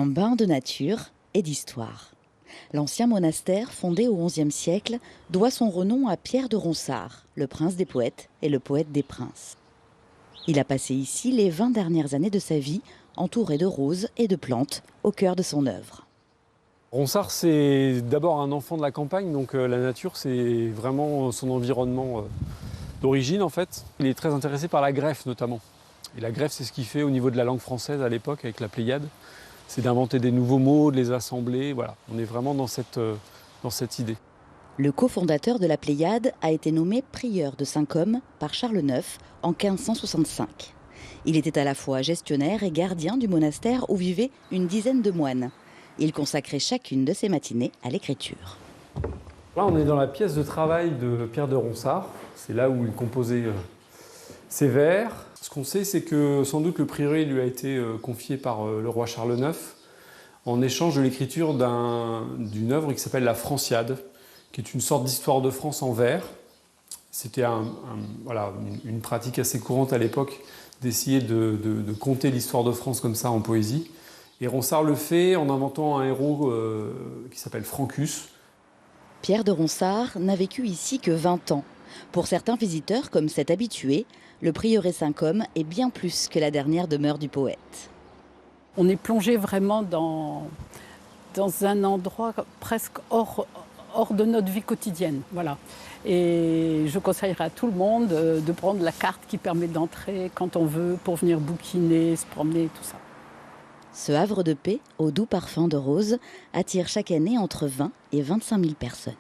Un bain de nature et d'histoire. L'ancien monastère, fondé au XIe siècle, doit son renom à Pierre de Ronsard, le prince des poètes et le poète des princes. Il a passé ici les 20 dernières années de sa vie, entouré de roses et de plantes, au cœur de son œuvre. Ronsard, c'est d'abord un enfant de la campagne, donc la nature, c'est vraiment son environnement d'origine en fait. Il est très intéressé par la greffe notamment. Et la greffe, c'est ce qu'il fait au niveau de la langue française à l'époque avec la Pléiade. C'est d'inventer des nouveaux mots, de les assembler. Voilà, on est vraiment dans cette idée. Le cofondateur de la Pléiade a été nommé prieur de Saint-Côme par Charles IX en 1565. Il était à la fois gestionnaire et gardien du monastère où vivaient une dizaine de moines. Il consacrait chacune de ses matinées à l'écriture. Là, on est dans la pièce de travail de Pierre de Ronsard. C'est là où il composait ses vers. Ce qu'on sait, c'est que sans doute le prieuré lui a été confié par le roi Charles IX en échange de l'écriture d'une œuvre qui s'appelle la Franciade, qui est une sorte d'histoire de France en vers. C'était une pratique assez courante à l'époque d'essayer de conter l'histoire de France comme ça en poésie. Et Ronsard le fait en inventant un héros qui s'appelle Francus. Pierre de Ronsard n'a vécu ici que 20 ans. Pour certains visiteurs, comme cet habitué, le prieuré Saint-Côme est bien plus que la dernière demeure du poète. On est plongé vraiment dans un endroit presque hors de notre vie quotidienne. Voilà. Et je conseillerais à tout le monde de prendre la carte qui permet d'entrer quand on veut pour venir bouquiner, se promener, tout ça. Ce havre de paix, au doux parfum de rose, attire chaque année entre 20 et 25 000 personnes.